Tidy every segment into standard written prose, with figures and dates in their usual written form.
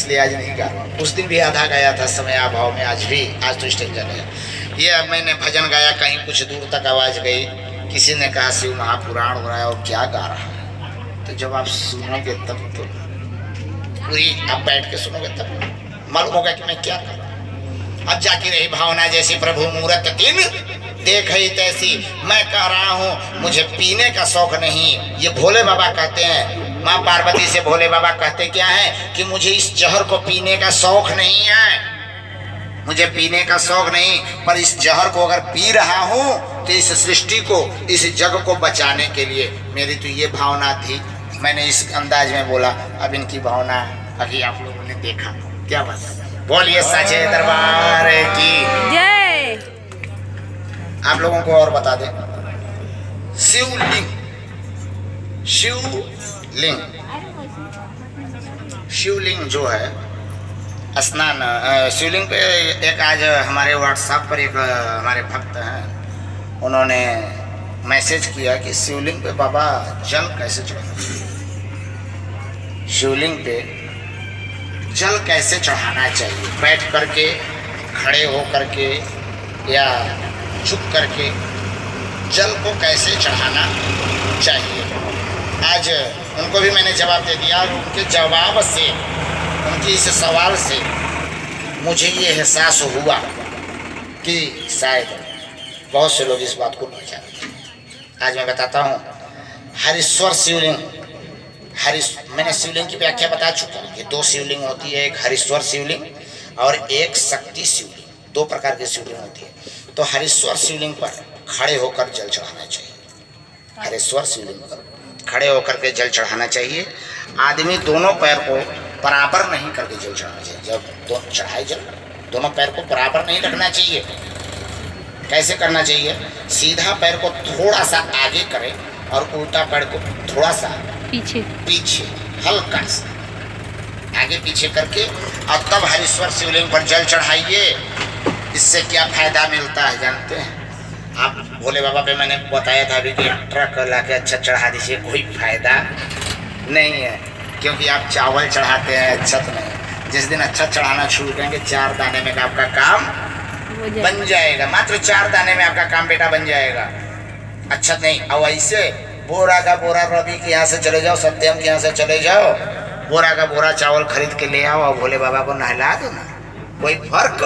इसलिए आज नहीं गा रहा हूँ। उस दिन भी आधा गाया था समय अभाव में, आज भी, आज तो स्टेज गया। ये अब मैंने भजन गाया, कहीं कुछ दूर तक आवाज़ गई, किसी ने कहा शिव महापुराण हो रहा है और क्या गा रहा है। तो जब आप सुनोगे तब तो पूरी आप बैठ के सुनोगे तब मालूम होगा कि मैं क्या कर रहा हूँ। अब जाकी रही भावना जैसी प्रभु मूरत तीन देख ही तैसी, मैं कह रहा हूँ मुझे पीने का शौक नहीं। ये भोले बाबा कहते हैं, माँ पार्वती से भोले बाबा कहते क्या है कि मुझे इस जहर को पीने का शौक नहीं है, मुझे पीने का शौक नहीं, पर इस जहर को अगर पी रहा हूँ तो इस सृष्टि को, इस जग को बचाने के लिए मेरी तो ये भावना थी। मैंने इस अंदाज में बोला। अब इनकी भावना अभी आप लोगों ने देखा, क्या बात है। बोलिए सच्चे दरबार की जय। आप लोगों को और बता दें, शिवलिंग, शिवलिंग, शिवलिंग जो है स्नान, शिवलिंग पे एक आज हमारे व्हाट्सएप पर एक हमारे भक्त हैं, उन्होंने मैसेज किया कि शिवलिंग पे बाबा जल कैसे चढ़ाना, शिवलिंग पे जल कैसे चढ़ाना चाहिए, बैठ करके, खड़े हो करके या झुक करके जल को कैसे चढ़ाना चाहिए। आज उनको भी मैंने जवाब दे दिया और उनके जवाब से, उनके इस सवाल से मुझे ये एहसास हुआ कि शायद बहुत से लोग इस बात को नहीं जानते। आज मैं बताता हूँ, हरीश्वर शिवलिंग, मैंने शिवलिंग की व्याख्या बता चुका हूँ कि दो शिवलिंग होती है, एक हरीश्वर शिवलिंग और एक शक्ति शिवलिंग, दो प्रकार की शिवलिंग होती है। तो हरीश्वर शिवलिंग पर खड़े होकर जल चढ़ाना चाहिए, हरीश्वर शिवलिंग पर खड़े होकर के जल चढ़ाना चाहिए। आदमी दोनों पैर को बराबर नहीं करके जल चढ़ाना चाहिए। जब चढ़ाए जल, दोनों पैर को बराबर नहीं रखना चाहिए। कैसे करना चाहिए, सीधा पैर को थोड़ा सा आगे करें और उल्टा पैर को थोड़ा सा पीछे पीछे, हल्का सा आगे पीछे करके, और तब हरीश्वर शिवलिंग पर जल चढ़ाइए। इससे क्या फायदा मिलता है जानते हैं आप? भोले बाबा पे मैंने बताया था अभी कि ट्रक ला के अच्छा चढ़ा दीजिए, कोई फायदा नहीं है, क्योंकि आप चावल चढ़ाते हैं, अच्छत नहीं। जिस दिन अच्छा चढ़ाना शुरू करेंगे, 4 दाने में आपका काम बन जाएगा, मात्र 4 दाने में आपका काम बेटा बन जाएगा, अच्छा नहीं। और ऐसे बोरा का बोरा रवि के यहाँ से चले जाओ, सत्यम के यहाँ से चले जाओ, बोरा का बोरा चावल खरीद के ले आओ और भोले बाबा को नहला दो ना, कोई फर्क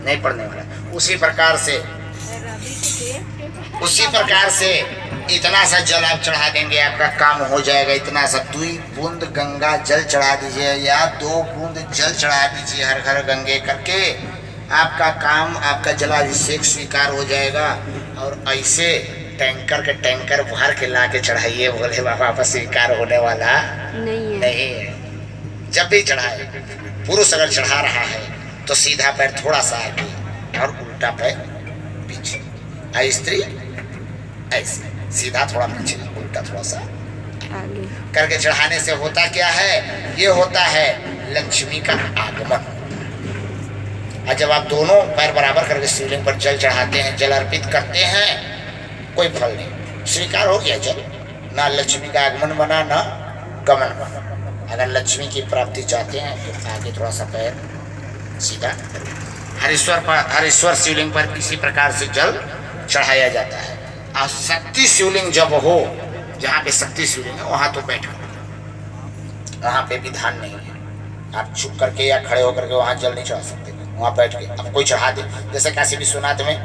नहीं पड़ने वाला। उसी प्रकार से इतना सा जल आप चढ़ा देंगे, आपका काम हो जाएगा। इतना सा 2 बूंद गंगा जल चढ़ा दीजिए या 2 बूंद जल चढ़ा दीजिए, हर घर गंगे करके आपका काम, आपका जलाभिषेक स्वीकार हो जाएगा। और ऐसे टैंकर के टैंकर भर के ला के चढ़ाइए, भोले बाबा पर स्वीकार होने वाला नहीं है। जब भी चढ़ाए, पुरुष अगर चढ़ा रहा है तो सीधा पैर थोड़ा सा आगे और उल्टा पैर पीछे, और स्त्री ऐसे सीधा थोड़ा पीछे, उल्टा थोड़ा सा आगे करके चढ़ाने से होता क्या है, ये होता है लक्ष्मी का आगमन। और जब आप दोनों पैर बराबर करके शिवलिंग पर जल चढ़ाते हैं, जल अर्पित करते हैं, कोई फल नहीं, स्वीकार हो गया जल, ना लक्ष्मी का आगमन बना ना गमन बना। अगर लक्ष्मी की प्राप्ति चाहते हैं तो आगे थोड़ा सा पैर सीधा। हरीश्वर शिवलिंग पर इसी प्रकार से जल चढ़ाया जाता है। और शक्ति शिवलिंग जब हो, जहाँ पे शक्ति शिवलिंग है वहाँ तो बैठो, वहाँ पे विधान नहीं है, आप झुक करके या खड़े होकर के वहाँ जल नहीं चढ़ा सकते, वहाँ बैठ के अब कोई चढ़ा दे। जैसे काशी विश्वनाथ में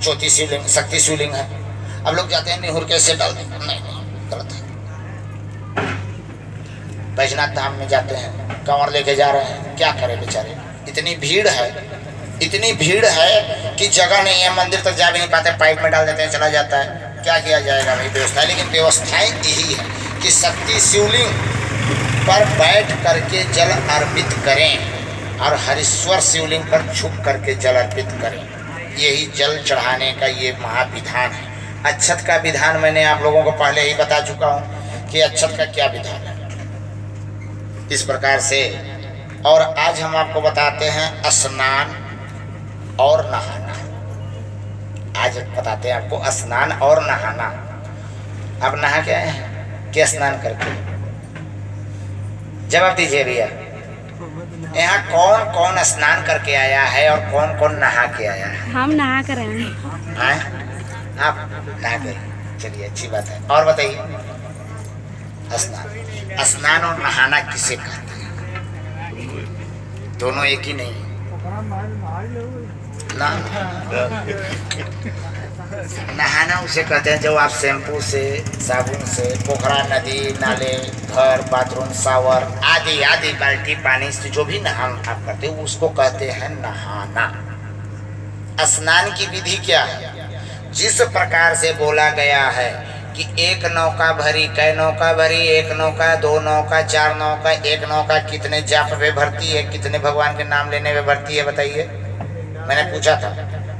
ज्योति शिवलिंग, शक्ति शिवलिंग है, अब लोग जाते हैं निहुर कैसे डाल दें, नहीं गलत है। बैजनाथ धाम में जाते हैं, कंवर लेके जा रहे हैं, क्या करें बेचारे, इतनी भीड़ है कि जगह नहीं है, मंदिर तक जा भी नहीं पाते, पाइप में डाल देते हैं, चला जाता है, क्या किया जाएगा भाई, व्यवस्था। लेकिन व्यवस्थाएं यही है कि शक्ति शिवलिंग पर बैठ करके जल अर्पित करें और हरीश्वर शिवलिंग पर झुक करके जल अर्पित करें। यही जल चढ़ाने का ये महाविधान है। अच्छत का विधान मैंने आप लोगों को पहले ही बता चुका हूँ कि अच्छत का क्या विधान है, इस प्रकार से। और आज हम आपको बताते हैं स्नान और नहाना। आज बताते हैं आपको स्नान और नहाना। अब नहा क्या स्नान करके, जवाब दीजिए भैया। यहाँ कौन कौन स्नान करके आया है और कौन कौन नहा के आया है? हम नहा कर आए हैं। आप नहा कर, चलिए अच्छी बात है। और बताइए, स्नान स्नान और नहाना किसे कहते हैं? दोनों एक ही नहीं ना। नहाना उसे कहते हैं जब आप शैम्पू से, साबुन से, पोखरा, नदी, नाले, घर, बाथरूम, शावर आदि आदि बाल्टी पानी से जो भी नहान आप करते हो उसको कहते हैं नहाना। स्नान की विधि क्या है? जिस प्रकार से बोला गया है कि एक नौका भरी, कै नौका भरी, एक नौका, दो नौका, चार नौका, एक नौका कितने जाप पे भरती है, कितने भगवान के नाम लेने में भरती है बताइए? मैंने पूछा था।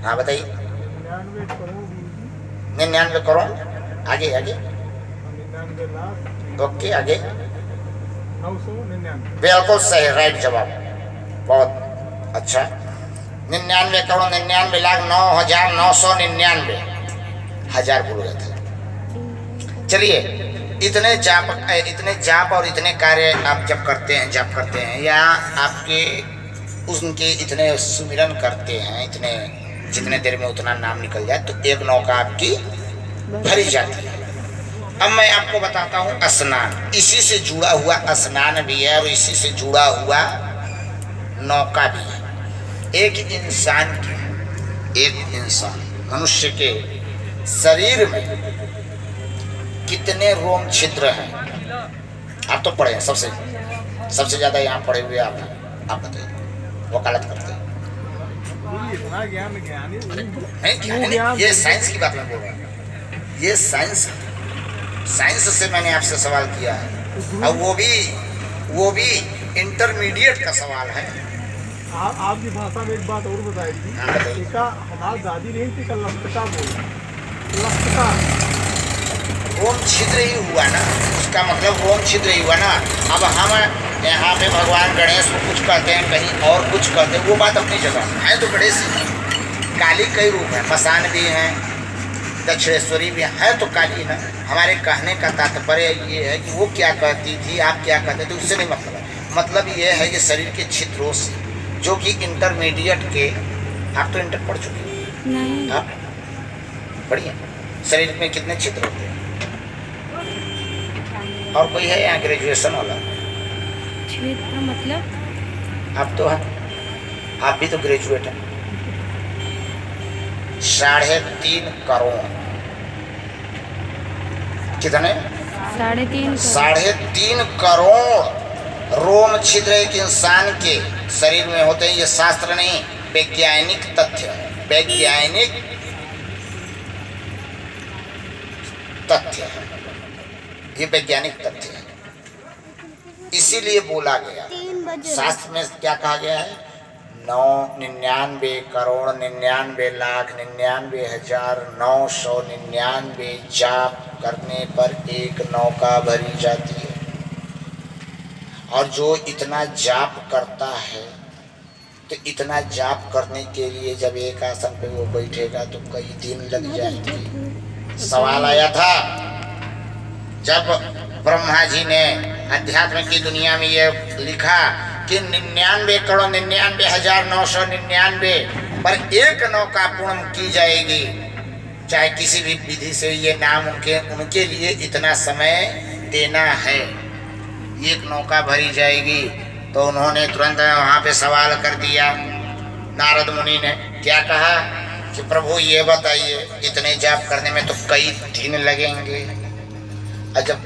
हाँ बताइए। 99 करोड़। आगे आगे। ओके आगे। 999। बिल्कुल सही, राइट जवाब, बहुत अच्छा। 99 करोड़ 99 लाख 9,999 हजार बोल रहे थे। चलिए, इतने जाप और इतने कार्य आप जब करते हैं, जब करते हैं या आपके उनके इतने सुमिरन करते हैं, इतने जितने देर में उतना नाम निकल जाए तो एक नौका आपकी भरी जाती है। अब मैं आपको बताता हूँ स्नान। इसी से जुड़ा हुआ स्नान भी है और इसी से जुड़ा हुआ नौका भी है। एक इंसान मनुष्य के शरीर में कितने रोम छिद्र हैं? आप तो पढ़े हैं, सबसे ज्यादा यहाँ पढ़े हुए आप बताइए, वकालत करते हैं। ये साइंस की बात मैं बोल रहा हूँ, ये साइंस से मैंने आपसे सवाल किया है और वो भी इंटरमीडिएट का सवाल है। आपकी भाषा में एक बात और बताएगी। हमारी दादी नहीं थी, लफ्टका बोला, लफ्टका रोम छिद्र ही हुआ ना, उसका मतलब रोम छिद्र ही हुआ ना। अब हम यहाँ पे भगवान गणेश को कुछ कहते हैं, कहीं और कुछ कहते हैं, वो बात अपनी जगह है। तो गणेश काली कई रूप है, मसान भी हैं, दक्षिणेश्वरी भी है, तो काली ना। हमारे कहने का तात्पर्य ये है कि वो क्या कहती थी, आप क्या कहते थे, उससे नहीं मतलब है। मतलब ये है कि शरीर के छिद्रों से, जो कि इंटरमीडिएट के, आप तो इंटर पढ़ चुके हैं? नहीं। आप बढ़िया। शरीर में कितने छिद्र होते हैं? और कोई है यहाँ ग्रेजुएशन वाला? छिद्र मतलब? आप तो है, आप भी तो ग्रेजुएट हैं। 3.5 करोड़। कितने? 3.5 करोड़ रोम छिद्र एक इंसान के शरीर में होते हैं। ये शास्त्र नहीं, वैज्ञानिक तथ्य है, वैज्ञानिक तथ्य है, ये वैज्ञानिक तथ्य है। इसीलिए बोला गया, शास्त्र में क्या कहा गया है? 99 करोड़ 99 लाख 99,999 जाप करने पर एक नौका भरी जाती है। और जो इतना जाप करता है, तो इतना जाप करने के लिए जब एक आसन पे वो बैठेगा तो कई दिन लग जाएंगे। सवाल आया था जब ब्रह्मा जी ने अध्यात्म की दुनिया में ये लिखा कि 99 करोड़ 99,999 पर एक नौका पूर्ण की जाएगी, चाहे किसी भी विधि से, ये नाम उनके लिए इतना समय देना है, एक नौका भरी जाएगी। तो उन्होंने तुरंत वहाँ पे सवाल कर दिया। नारद मुनि ने क्या कहा कि प्रभु ये बताइए, इतने जाप करने में तो कई दिन लगेंगे। जब